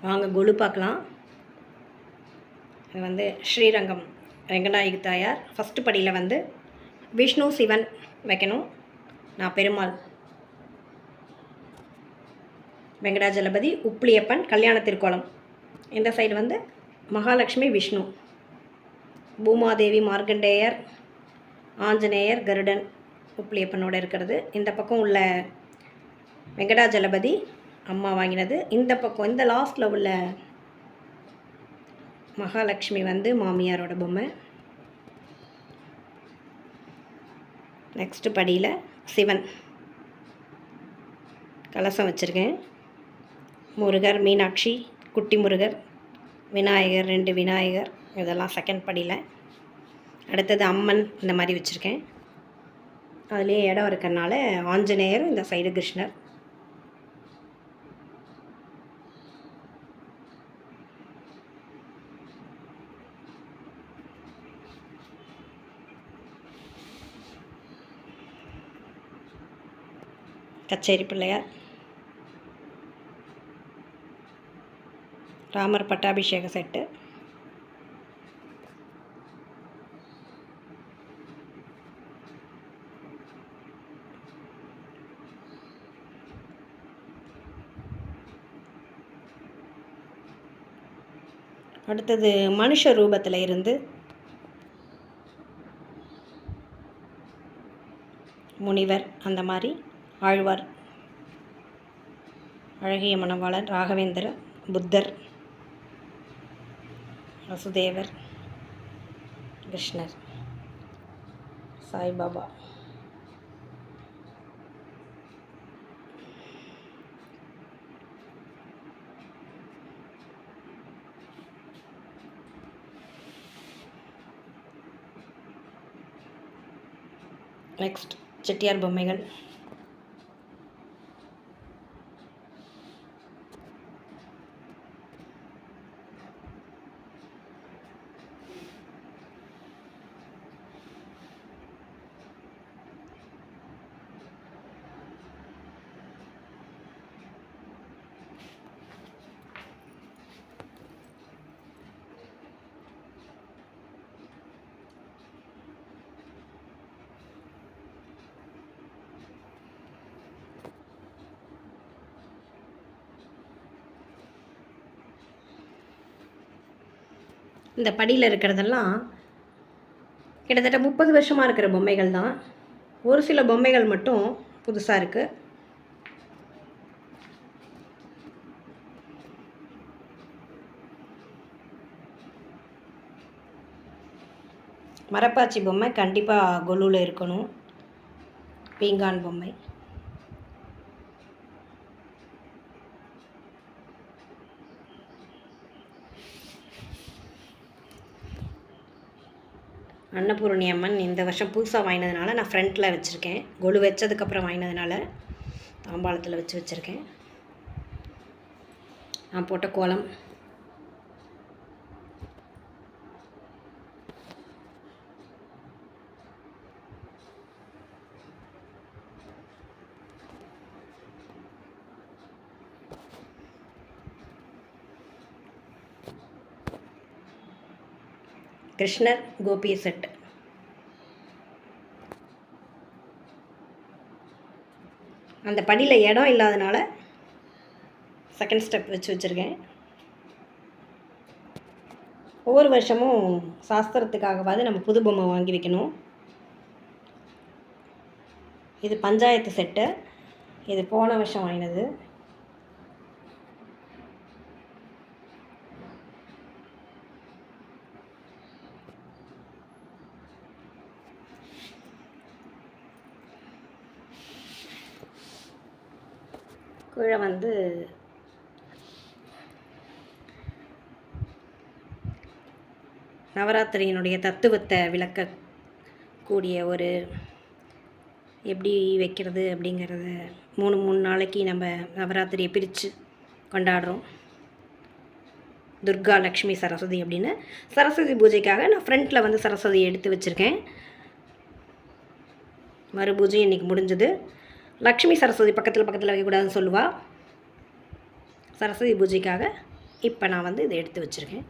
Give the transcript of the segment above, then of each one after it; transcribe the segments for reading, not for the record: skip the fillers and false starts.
வாங்க கொலு பார்க்கலாம். இது வந்து ஸ்ரீரங்கம் ரெங்கநாயகி தாயார். ஃபஸ்ட்டு படியில் வந்து விஷ்ணு சிவன் வைக்கணும். நான் பெருமாள், வெங்கடாஜலபதி, உப்ளியப்பன், கல்யாண திருக்கோலம். இந்த சைடு வந்து மகாலட்சுமி, விஷ்ணு, பூமாதேவி, மார்க்கண்டேயர், ஆஞ்சநேயர், கருடன், உப்ளியப்பனோடு இருக்கிறது. இந்த பக்கம் உள்ள வெங்கடாஜலபதி அம்மா வாங்கினது. இந்த பக்கம் இந்த லாஸ்ட்டில் உள்ள மகாலட்சுமி வந்து மாமியாரோட பொம்மை. நெக்ஸ்ட்டு படியில் சிவன் கலசம் வச்சுருக்கேன். முருகர், மீனாட்சி, குட்டி முருகர், விநாயகர், 2 விநாயகர், இதெல்லாம் செகண்ட் படியில். அடுத்தது அம்மன் இந்த மாதிரி வச்சுருக்கேன். அதுலேயே இடம் இருக்கிறனால ஆஞ்சநேயர், இந்த சைடு கிருஷ்ணர். கச்சேரி பிள்ளையார், ராமர் பட்டாபிஷேக செட்டு, அடுத்தது மனுஷ ரூபத்தில் இருந்து முனிவர், அந்த மாதிரி ஆழ்வார், அழகிய மணவாளன், ராகவேந்திரர், புத்தர், வசுதேவர், கிருஷ்ணர், சாய்பாபா. நெக்ஸ்ட் செட்டியார் பொம்மைகள். இந்த படியில் இருக்கிறதெல்லாம் கிட்டத்தட்ட 30 வருஷமாக இருக்கிற பொம்மைகள் தான். ஒரு சில பொம்மைகள் மட்டும் புதுசாக இருக்குது. மரப்பாச்சி பொம்மை கண்டிப்பாக கொலுவில் இருக்கணும். பீங்கான் பொம்மை, அன்னபூரணி அம்மன் இந்த வருஷம் புதுசாக வாங்கினதுனால நான் ஃப்ரண்ட்டில் வச்சுருக்கேன். கொலு வச்சதுக்கப்புறம் வாங்கினதுனால தாம்பாளத்தில் வச்சுருக்கேன். நான் போட்ட கோலம். கிருஷ்ணர் கோபிய செட். அந்த படியில் இடம் இல்லாதனால செகண்ட் ஸ்டெப் வச்சுருக்கேன். ஒவ்வொரு வருஷமும் சாஸ்திரத்துக்காகவாது நம்ம புது பொம்மை வாங்கி வைக்கணும். இது பஞ்சாயத்து செட்டு. இது போன வருஷம் வாங்கினது. கீழே வந்து நவராத்திரியினுடைய தத்துவத்தை விளக்கக்கூடிய ஒரு எப்படி வைக்கிறது அப்படிங்கிறத 3 நாளைக்கு நம்ம நவராத்திரியை பிரித்து கொண்டாடுறோம். துர்கா, லக்ஷ்மி, சரஸ்வதி அப்படின்னு. சரஸ்வதி பூஜைக்காக நான் ஃப்ரண்ட்டில் வந்து சரஸ்வதி எடுத்து வச்சுருக்கேன். மறு பூஜை இன்றைக்கி முடிஞ்சது. லக்ஷ்மி சரஸ்வதி பக்கத்தில் வைக்கக்கூடாதுன்னு சொல்லுவாள். சரஸ்வதி பூஜைக்காக இப்போ நான் வந்து இதை எடுத்து வச்சுருக்கேன்.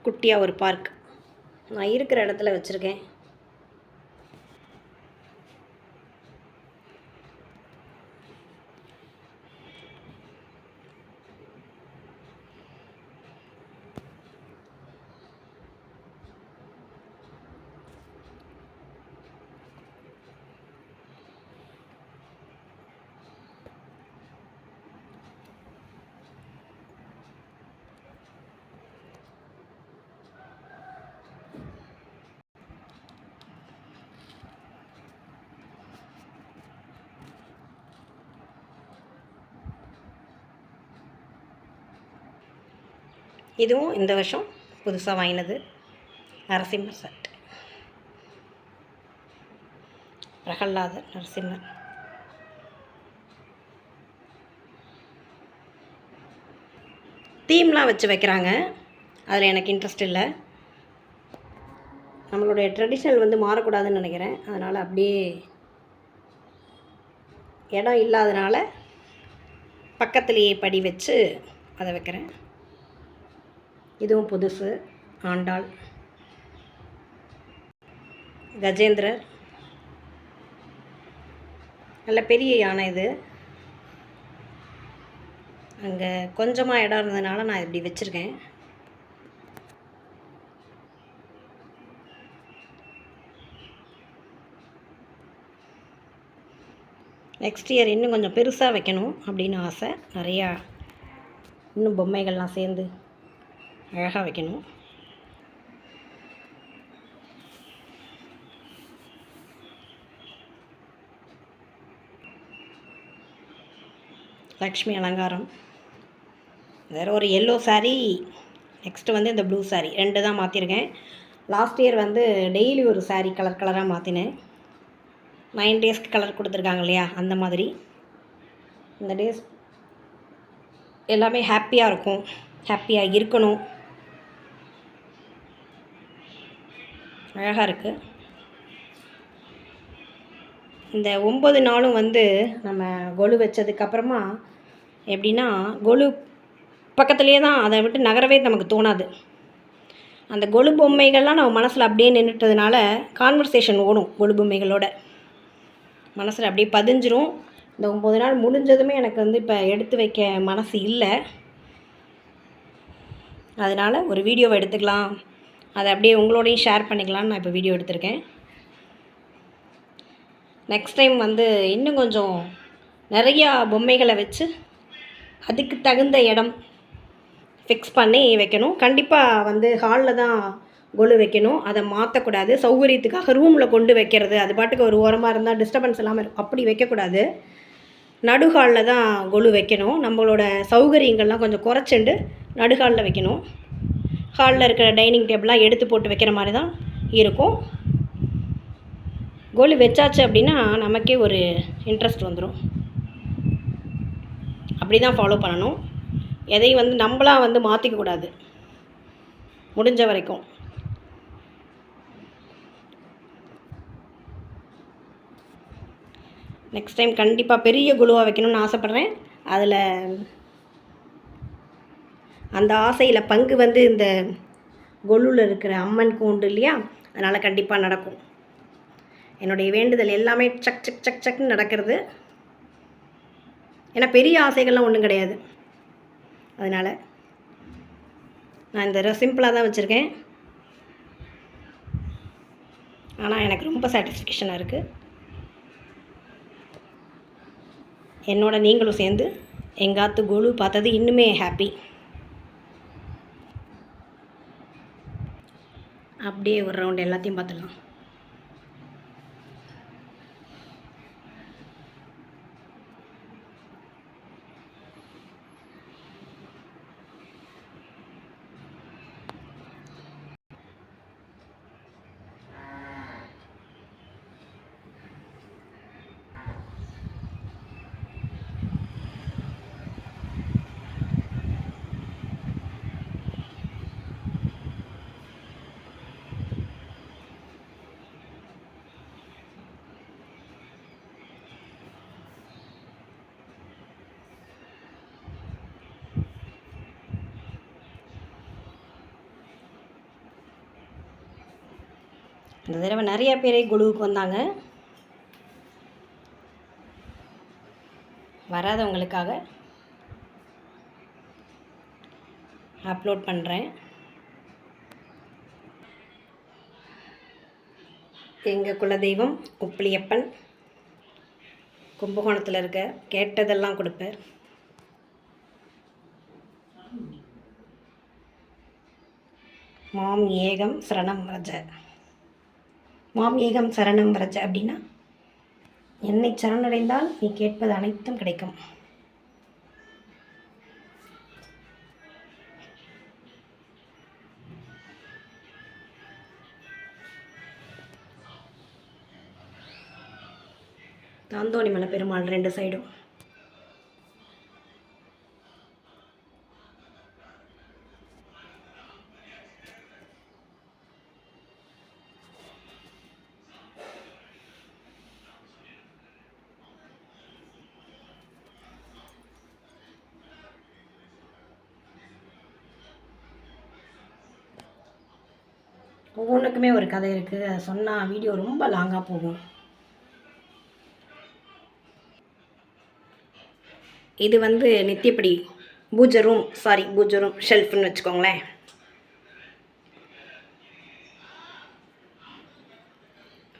குட்டியாக ஒரு பார்க் நான் இருக்கிற இடத்துல வச்சுருக்கேன். இதுவும் இந்த வருஷம் புதுசாக வாங்கினது நரசிம்மர் செட். பிரகல்லாதர் நரசிம்மர். தீம்லாம் வச்சு வைக்கிறாங்க, அதில் எனக்கு இன்ட்ரெஸ்ட் இல்லை. நம்மளுடைய ட்ரெடிஷ்னல் வந்து மாறக்கூடாதுன்னு நினைக்கிறேன். அதனால் அப்படியே இடம் இல்லாதனால பக்கத்துலேயே படி வச்சு அதை வைக்கிறேன். இதுவும் புதுசு. ஆண்டாள், கஜேந்திரர், நல்ல பெரிய யானை. இது அங்கே கொஞ்சமாக இடம் இருந்ததுனால நான் இப்படி வச்சுருக்கேன். நெக்ஸ்ட் இயர் இன்னும் கொஞ்சம் பெருசாக வைக்கணும் அப்படின்னு ஆசை. நிறையா இன்னும் பொம்மைகள்லாம் சேர்ந்து அழகாக வைக்கணும். லக்ஷ்மி அலங்காரம். வேறு ஒரு எல்லோ சாரீ, நெக்ஸ்ட்டு வந்து இந்த ப்ளூ சாரீ 2 தான் மாற்றிருக்கேன். லாஸ்ட் இயர் வந்து டெய்லி ஒரு சாரீ கலர் கலராக மாற்றினேன். 9 டேஸ்க்கு கலர் கொடுத்துருக்காங்க இல்லையா, அந்த மாதிரி. இந்த டேஸ் எல்லாமே ஹாப்பியாக இருக்கும், ஹாப்பியாக இருக்கணும். அழகாக இருக்குது. இந்த 9 நாளும் வந்து நம்ம கொலு வச்சதுக்கப்புறமா எப்படின்னா, கொலு பக்கத்துலேயே தான், அதை விட்டு நகரவே நமக்கு தோணாது. அந்த கொலு பொம்மைகள்லாம் நம்ம மனசில் அப்படியே நின்றுட்டதுனால கான்வர்சேஷன் ஓடும். கொலு பொம்மைகளோட மனசில் அப்படியே பதிஞ்சிரும். இந்த 9 நாள் முடிஞ்சதுமே எனக்கு வந்து இப்போ எடுத்து வைக்க மனசு இல்லை. அதனால் ஒரு வீடியோவை எடுத்துக்கலாம், அதை அப்படியே உங்களோடையும் ஷேர் பண்ணிக்கலான்னு நான் இப்போ வீடியோ எடுத்திருக்கேன். நெக்ஸ்ட் டைம் வந்து இன்னும் கொஞ்சம் நிறையா பொம்மைகளை வச்சு அதுக்கு தகுந்த இடம் ஃபிக்ஸ் பண்ணி வைக்கணும். கண்டிப்பாக வந்து ஹாலில் தான் கொலு வைக்கணும், அதை மாற்றக்கூடாது. சௌகரியத்துக்காக ரூமில் கொண்டு வைக்கிறது, அது பாட்டுக்கு ஒரு ஓரமாக இருந்தால் டிஸ்டர்பன்ஸ் இல்லாமல் அப்படி வைக்கக்கூடாது. நடுஹாலில் தான் கொலு வைக்கணும். நம்மளோட சௌகரியங்கள்லாம் கொஞ்சம் குறைச்சிண்டு நடுஹாலில் வைக்கணும். ஹாலில் இருக்கிற டைனிங் டேபிளாக எடுத்து போட்டு வைக்கிற மாதிரி தான் இருக்கும். கொலு வச்சாச்சு அப்படின்னா நமக்கே ஒரு இன்ட்ரெஸ்ட் வந்துடும். அப்படி தான் ஃபாலோ பண்ணணும். எதையும் வந்து நம்மளாக வந்து மாற்றிக்கக்கூடாது முடிஞ்ச வரைக்கும். நெக்ஸ்ட் டைம் கண்டிப்பாக பெரிய குழுவாக வைக்கணும்னு ஆசைப்பட்றேன். அதில் அந்த ஆசையில் பங்கு வந்து இந்த கொலுவில் இருக்கிற அம்மனுக்கு உண்டு இல்லையா, அதனால் கண்டிப்பாக நடக்கும். என்னுடைய வேண்டுதல் எல்லாமே சக் சக் சக் சக்னு நடக்கிறது. ஏன்னா பெரிய ஆசைகள்லாம் ஒன்றும் கிடையாது. அதனால் நான் இந்த சிம்பிளாக தான் வச்சுருக்கேன். ஆனால் எனக்கு ரொம்ப சாட்டிஸ்ஃபேக்ஷனாக இருக்குது. என்னோட நீங்களும் சேர்ந்து எங்காத்து கொலு பார்த்தது இன்னுமே ஹாப்பி. அப்படியே ஒரு ரவுண்ட் எல்லாத்தையும் பார்த்துடலாம். இந்த தடவை நிறைய பேர் குழுவுக்கு வந்தாங்க. வராதவங்களுக்காக அப்லோட் பண்ணுறேன். எங்கள் குலதெய்வம் உப்பிலியப்பன், கும்பகோணத்தில் இருக்க. கேட்டதெல்லாம் கொடுப்பார். மாம் ஏகம் சரணம் ரஜ. மாம் ஏகம் சரணம் ரஜ அப்படின்னா, என்னை சரணடைந்தால் நீ கேட்பது அனைத்தும் கிடைக்கும். தாந்தோணி மலை பெருமாள் 2 சைடும். ஒவ்வொன்றுக்குமே ஒரு கதை இருக்குது. அதை சொன்னால் வீடியோ ரொம்ப லாங்காக போகும். இது வந்து நித்தியப்படி பூஜை ரூம் ஷெல்ஃப்னு வச்சுக்கோங்களேன்.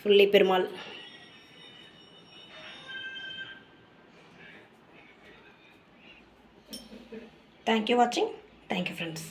ஃபுல்லி பெருமாள். தேங்க்யூ வாட்சிங். Thank you friends.